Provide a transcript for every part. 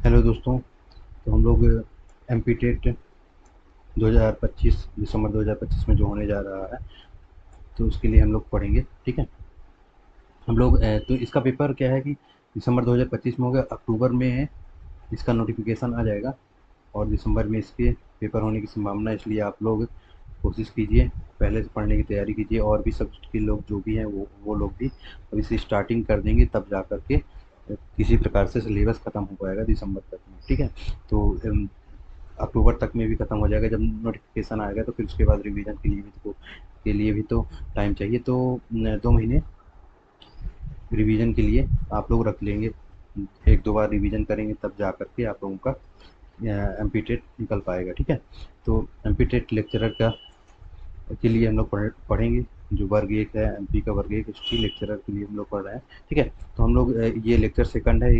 Hello दोस्तों। तो हम लोग एम पी टेट 2025 दिसंबर 2025 में जो होने जा रहा है, तो उसके लिए हम लोग पढ़ेंगे। ठीक है। हम लोग तो इसका पेपर क्या है कि दिसंबर 2025 में होगा, अक्टूबर में इसका नोटिफिकेशन आ जाएगा और दिसंबर में इसके पेपर होने की संभावना है। इसलिए आप लोग कोशिश कीजिए, पहले से पढ़ने की तैयारी कीजिए। और भी सब्जेक्ट के लोग जो भी हैं वो लोग भी अभी से स्टार्टिंग कर देंगे, तब जा कर के किसी प्रकार से सिलेबस ख़त्म हो पाएगा दिसंबर तक में। ठीक है। तो अक्टूबर तक में भी ख़त्म हो जाएगा। जब नोटिफिकेशन आएगा तो फिर उसके बाद रिवीजन के लिए भी तो टाइम चाहिए। तो 2 महीने रिवीजन के लिए आप लोग रख लेंगे। एक दो बार रिवीजन करेंगे तब जा कर के आप लोगों का एम पी टेट निकल पाएगा। ठीक है। तो एम पी टेट लेक्चरर के लिए हम लोग पढ़ेंगे। जो वर्ग एक है, एम पी का वर्ग एक हिस्ट्री लेक्चरर के लिए हम लोग पढ़ रहे हैं। ठीक है। तो हम लोग ये लेक्चर सेकंड है,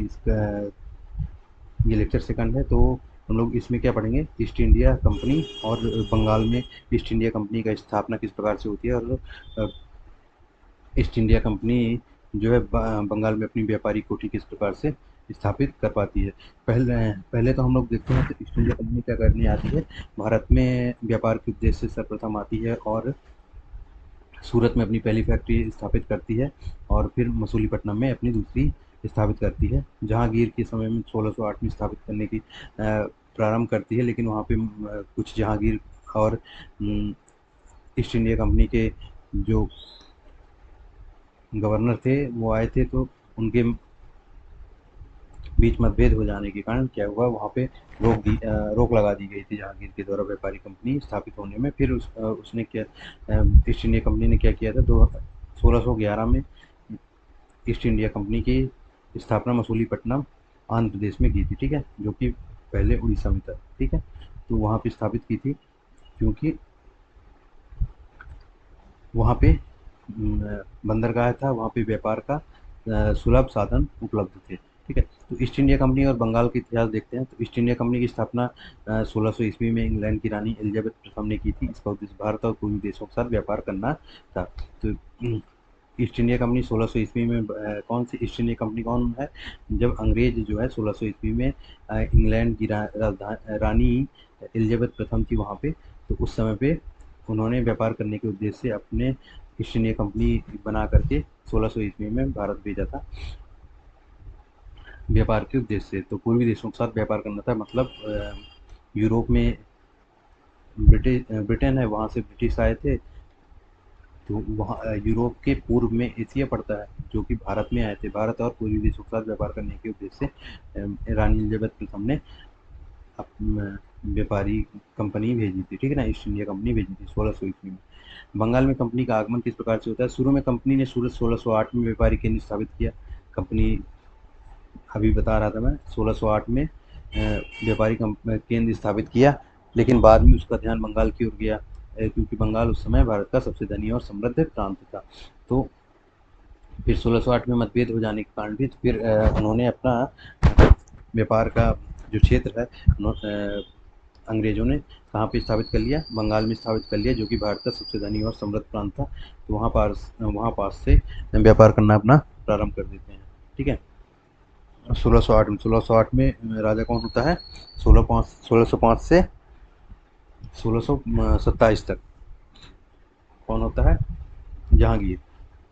ये लेक्चर सेकंड है। तो हम लोग इसमें क्या पढ़ेंगे, ईस्ट इंडिया कंपनी और बंगाल में ईस्ट इंडिया कंपनी का स्थापना किस प्रकार से होती है, और ईस्ट इंडिया कंपनी जो है बंगाल में अपनी व्यापारी कोठी किस प्रकार से स्थापित कर पाती है। पहले पहले तो हम लोग देखते हैं तो ईस्ट इंडिया कंपनी क्या करने आती है, भारत में व्यापार के उद्देश्य से सर्वप्रथम आती है और सूरत में अपनी पहली फैक्ट्री स्थापित करती है और फिर मसूलीपट्टनम में अपनी दूसरी स्थापित करती है। जहांगीर के समय में 1608 में स्थापित करने की प्रारंभ करती है, लेकिन वहाँ पे कुछ जहांगीर और ईस्ट इंडिया कंपनी के जो गवर्नर थे वो आए थे, तो उनके बीच मतभेद हो जाने के कारण क्या हुआ, वहाँ पे रोक लगा दी गई थी जहांगीर के द्वारा व्यापारी कंपनी स्थापित होने में। फिर उसने क्या, ईस्ट इंडिया कंपनी ने क्या किया था, 1611 में ईस्ट इंडिया कंपनी की स्थापना मसूलीपट्टनम आंध्र प्रदेश में की थी। ठीक है। जो कि पहले उड़ीसा में था। ठीक है। तो वहाँ पे स्थापित की थी क्योंकि वहाँ पे बंदरगाह था, वहाँ पे व्यापार का सुलभ साधन उपलब्ध थे। ठीक है। तो ईस्ट इंडिया कंपनी और बंगाल का इतिहास देखते हैं। तो ईस्ट इंडिया कंपनी की स्थापना 1600 ईस्वी में इंग्लैंड की रानी एलिजाबेथ प्रथम ने की थी। इसका उद्देश्य भारत और पूर्वी देशों के साथ व्यापार करना था। तो ईस्ट इंडिया कंपनी 1600 ईस्वी में कौन सी ईस्ट इंडिया कंपनी कौन है, जब अंग्रेज जो है 1600 ईस्वी में इंग्लैंड की रानी एलिजाबेथ प्रथम थी वहाँ पे, तो उस समय पे उन्होंने व्यापार करने के उद्देश्य से अपने ईस्ट इंडिया कंपनी बना करके 1600 ईस्वी में भारत भेजा था व्यापार के उद्देश्य से। तो पूर्वी देशों के साथ व्यापार करना था, मतलब यूरोप में ब्रिटेन है, वहाँ से ब्रिटिश आए थे। तो वहाँ यूरोप के पूर्व में एशिया पड़ता है, जो कि भारत में आए थे। भारत और पूर्वी देशों के साथ व्यापार करने के उद्देश्य से रानी एलिजाबेथ प्रथम ने व्यापारी कंपनी भेजी थी। ठीक है ना, ईस्ट इंडिया कंपनी भेजी थी 1600 ईस्वी में। बंगाल में कंपनी का आगमन किस प्रकार से होता है। शुरू में कंपनी ने सूरत 1608 में व्यापारी केंद्र स्थापित किया। कंपनी, अभी बता रहा था मैं, 1608 में व्यापारी केंद्र स्थापित किया, लेकिन बाद में उसका ध्यान बंगाल की ओर गया, क्योंकि बंगाल उस समय भारत का सबसे धनी और समृद्ध प्रांत था। तो फिर 1608 में मतभेद हो जाने के कारण भी फिर उन्होंने अपना व्यापार का जो क्षेत्र है अंग्रेजों ने कहाँ पे स्थापित कर लिया, बंगाल में स्थापित कर लिया, जो कि भारत का सबसे धनी और समृद्ध प्रांत था। तो वहाँ पास से व्यापार करना अपना प्रारंभ कर देते हैं। ठीक है। 1608 में राजा कौन होता है, 1605 से 1627 तक कौन होता है, जहांगीर।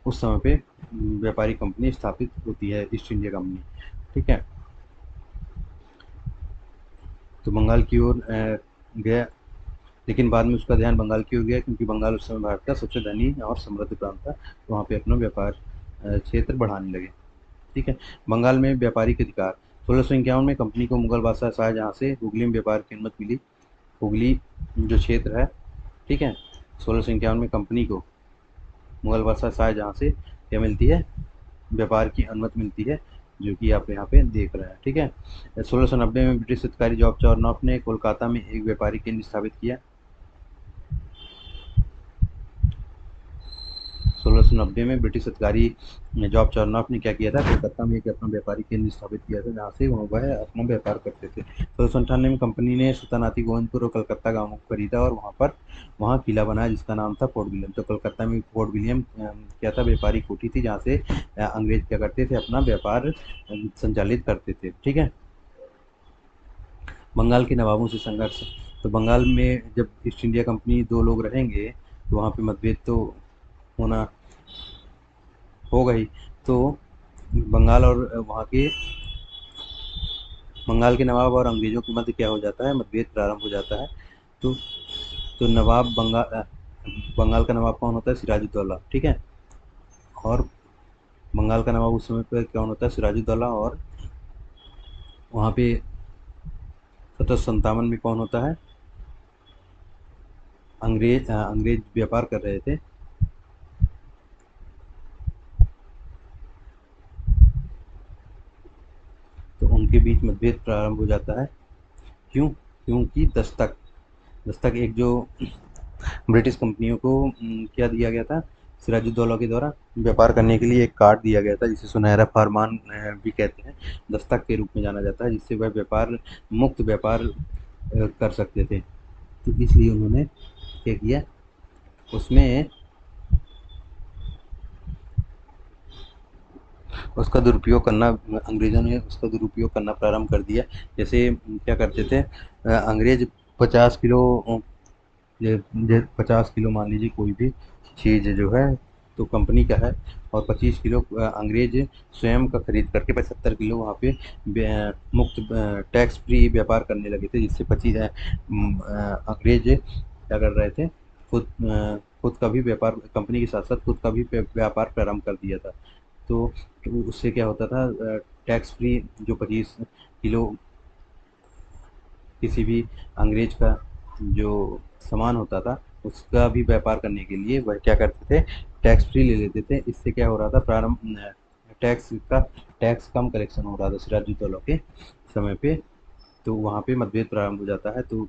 उस समय पे व्यापारी कंपनी स्थापित होती है, ईस्ट इंडिया कंपनी। ठीक है। तो बंगाल की ओर गया, लेकिन बाद में उसका ध्यान बंगाल की ओर गया, क्योंकि बंगाल उस समय भारत का सबसे धनी और समृद्ध प्रांत था। तो वहाँ पे अपना व्यापार क्षेत्र बढ़ाने लगे। ठीक है। बंगाल में व्यापारिक अधिकार, 1651 में कंपनी को मुगल बादशाह शाहजहाँ से हुगली में व्यापार की अनुमति मिली। हुगली जो क्षेत्र है, ठीक है, 1651 में कंपनी को मुगल बादशाह शाहजहाँ से क्या मिलती है, व्यापार की अनुमति मिलती है, जो कि आप यहाँ पे देख रहे हैं। ठीक है। 1690 में ब्रिटिश अधिकारी जॉर्ज चार्नॉफ ने कोलकाता में एक व्यापारी केंद्र स्थापित किया। 1690 में ब्रिटिश अधिकारी जॉब चार्नॉफ ने क्या किया था, कोलकाता में एक अपना व्यापारिक केंद्र स्थापित किया था, जहाँ से वह अपना व्यापार करते थे। 1698 में कंपनी ने सुल्तानाती गोविंदपुर और कलकत्ता गांवों को खरीदा और वहाँ किला बनाया, जिसका नाम था फोर्ट विलियम। तो कलकत्ता में फोर्ट विलियम क्या था, व्यापारी कोठी थी, जहाँ से अंग्रेज क्या करते थे, अपना व्यापार संचालित करते थे। ठीक है। बंगाल के नवाबों से संघर्ष। तो बंगाल में जब ईस्ट इंडिया कंपनी 2 लोग रहेंगे, तो वहाँ पे मतभेद तो होना होगा ही। तो बंगाल और वहाँ के बंगाल के नवाब और अंग्रेज़ों के मध्य क्या हो जाता है, मतभेद प्रारंभ हो जाता है। तो नवाब बंगाल का नवाब कौन होता है, सिराजुद्दौला, ठीक है। और बंगाल का नवाब उस समय पे कौन होता है, सिराजुद्दौला। और वहाँ पे 1757 में कौन होता है, अंग्रेज व्यापार कर रहे थे। तो उनके बीच मतभेद प्रारंभ हो जाता है। क्यों? क्योंकि दस्तक दस्तक एक जो ब्रिटिश कंपनियों को क्या दिया गया था, सिराजुद्दौला के द्वारा व्यापार करने के लिए एक कार्ड दिया गया था, जिसे सुनहरा फरमान भी कहते हैं, दस्तक के रूप में जाना जाता है, जिससे वह मुक्त व्यापार कर सकते थे। तो इसलिए उन्होंने क्या किया, उसमें उसका दुरुपयोग करना अंग्रेज़ों ने उसका दुरुपयोग करना प्रारंभ कर दिया। जैसे क्या करते थे, अंग्रेज 50 किलो 50 किलो मान लीजिए कोई भी चीज़ जो है तो कंपनी का है, और 25 किलो अंग्रेज स्वयं का खरीद करके 75 किलो वहाँ पे मुक्त टैक्स फ्री व्यापार करने लगे थे, जिससे अंग्रेज क्या कर रहे थे, खुद का भी व्यापार, कंपनी के साथ साथ खुद का भी व्यापार प्रारंभ कर दिया था। तो उससे क्या होता था, टैक्स फ्री जो 25 किलो किसी भी अंग्रेज का जो सामान होता था, उसका भी व्यापार करने के लिए वह क्या करते थे, टैक्स फ्री ले लेते थे। इससे क्या हो रहा था, टैक्स का टैक्स कम कलेक्शन हो रहा था सिराजुद्दौला के समय पे। तो वहाँ पे मतभेद प्रारंभ हो जाता है। तो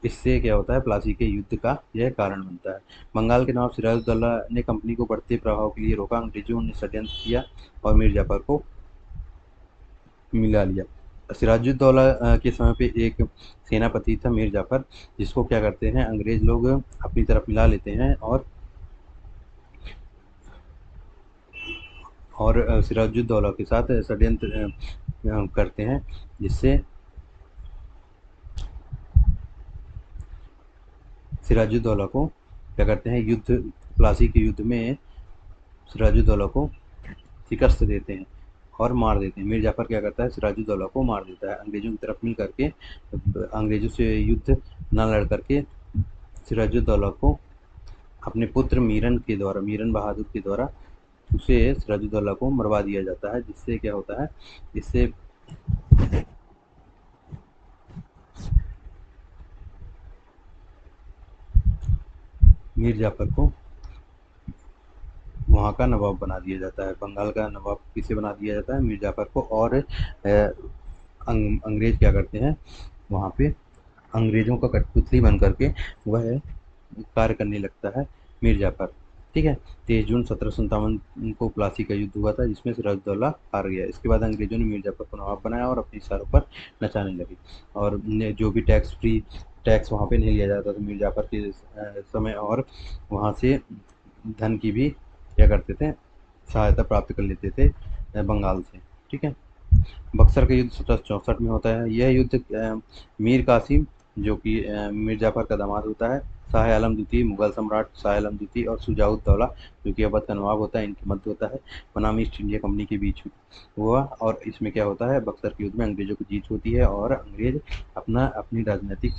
इससे क्या होता है, प्लासी के युद्ध का यह कारण बनता है। बंगाल के नवाब सिराजुद्दौला ने कंपनी को बढ़ते प्रभाव के लिए रोका। अंग्रेजों ने षड्यंत्र किया और मीर जाफर को मिला लिया। सिराजुद्दौला के समय पे एक सेनापति था मीर जाफर, जिसको क्या करते हैं, अंग्रेज लोग अपनी तरफ मिला लेते हैं और सिराजुद्दौला के साथ षड्यंत्र करते हैं, जिससे सिराजुद्दौला को क्या करते हैं, प्लासी के युद्ध में सिराजुद्दौला को शिकस्त देते हैं और मार देते हैं। मीर जाफर क्या करता है, सिराजुद्दौला को मार देता है। अंग्रेजों की तरफ मिल करके अंग्रेजों से युद्ध न लड़ करके सिराजुद्दौला को अपने पुत्र मीरन बहादुर के द्वारा उसे सिराजुद्दौला को मरवा दिया जाता है। जिससे क्या होता है, इससे मीर जाफर को वहाँ का नवाब बना दिया जाता है। बंगाल का नवाब किसे बना दिया जाता है, मीर जाफर को। और अंग्रेज क्या करते हैं, वहाँ पे अंग्रेजों का कठपुतली बन करके वह कार्य करने लगता है मीर जाफर, ठीक है। 23 जून 1757 को प्लासी का युद्ध हुआ था, जिसमें सिराजुद्दौला हार गया। इसके बाद अंग्रेजों ने मीर जाफर को नवाब बनाया और अपने इशारों पर नचाने लगे। और जो भी टैक्स वहाँ पे नहीं लिया जाता था मीर जाफर के समय, और वहाँ से धन की भी क्या करते थे, सहायता प्राप्त कर लेते थे बंगाल से, ठीक है। बक्सर का युद्ध 1764 में होता है। यह युद्ध मीर कासिम, जो कि मीर जाफर का दामाद होता है, शाह आलम द्वितीय, मुगल सम्राट शाह आलम द्वितीय और शुजाउद्दौला, जो कि अवध का नवाब होता है, इनके मध्य होता है। बनाम ईस्ट इंडिया कंपनी के बीच हुआ। और इसमें क्या होता है, बक्सर के युद्ध में अंग्रेजों की जीत होती है और अंग्रेज अपनी राजनीतिक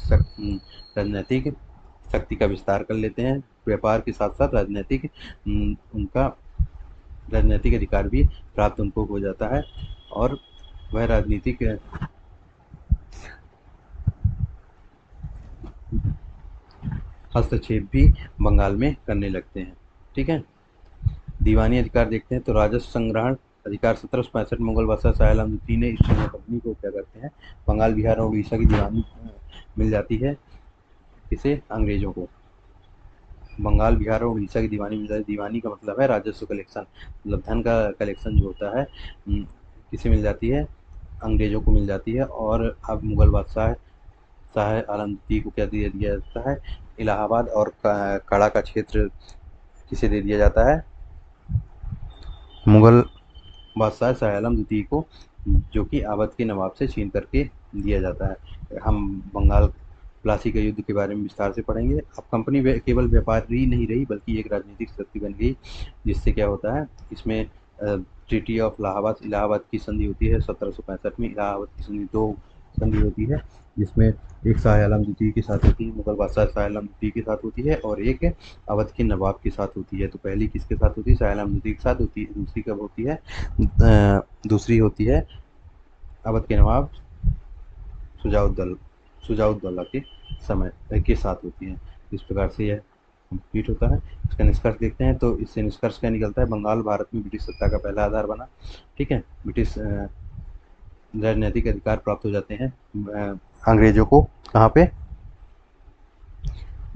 शक्ति का विस्तार कर लेते हैं। व्यापार के साथ साथ उनका राजनीतिक अधिकार भी प्राप्त उनको हो जाता है, और वह राजनीतिक हस्तक्षेप भी बंगाल में करने लगते हैं, ठीक है। दीवानी अधिकार देखते हैं तो राजस्व संग्रहण अधिकार 1765 मुगल बादशाह शाह आलम द्वितीय ने ईस्ट इंडिया कंपनी को क्या करते हैं, बंगाल, बिहार और उड़ीसा की दीवानी मिल जाती है। किसे, अंग्रेजों को। बंगाल, बिहार और उड़ीसा की दीवानी मिल जाती है। दीवानी का मतलब है राजस्व कलेक्शन, मतलब धन का कलेक्शन जो होता है, किसे मिल जाती है, अंग्रेजों को मिल जाती है। और अब मुगल बादशाह शाह आलम द्वितीय को क्या दे दिया जाता है, इलाहाबाद और कड़ा का क्षेत्र किसे दे दिया जाता है, मुगल बादशाह शाह आलम द्वितीय को जो कि अवध के नवाब से छीन करके दिया जाता है। हम बंगाल प्लासी के युद्ध के बारे में विस्तार से पढ़ेंगे। अब कंपनी केवल व्यापारी नहीं रही बल्कि एक राजनीतिक शक्ति बन गई, जिससे क्या होता है इसमें ट्रीटी ऑफ इलाहाबाद, इलाहाबाद की संधि होती है 1765 में। इलाहाबाद की संधि दो संधि होती है, जिसमें एक शाह आलम द्वितीय के साथ होती है, मुगल बादशाह शाह आलम द्वितीय के साथ होती है, और एक अवध के नवाब के साथ होती है। तो पहली किसके साथ होती है? शाह आलम द्वितीय के साथ होती है। दूसरी कब होती है? दूसरी होती है अवध के नवाब शुजाउद्दौला के समय के साथ होती है। इस प्रकार से यह कंप्लीट होता है। इसका निष्कर्ष देखते हैं। तो इससे निष्कर्ष क्या निकलता है? बंगाल भारत में ब्रिटिश सत्ता का पहला आधार बना। ठीक है, ब्रिटिश राजनीतिक अधिकार प्राप्त हो जाते हैं अंग्रेजों को। कहाँ पे?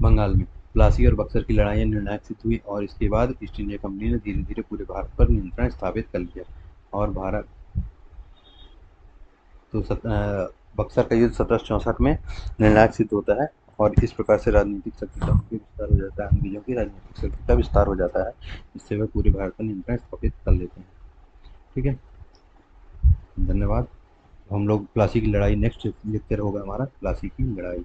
बंगाल में। प्लासी और बक्सर की लड़ाइयाँ निर्णायक सिद्ध हुई और इसके बाद ईस्ट इंडिया कंपनी ने धीरे धीरे पूरे भारत पर नियंत्रण स्थापित कर लिया। और भारत तो बक्सर का युद्ध 1764 में निर्णायक सिद्ध होता है और इस प्रकार से राजनीतिक शक्ति का विस्तार हो जाता है। अंग्रेजों की राजनीतिक शक्ति का विस्तार हो जाता है, जिससे वह पूरे भारत पर नियंत्रण स्थापित कर लेते हैं। ठीक है, धन्यवाद। हम लोग प्लासी की लड़ाई नेक्स्ट लेक्चर होगा हमारा, प्लासी की लड़ाई।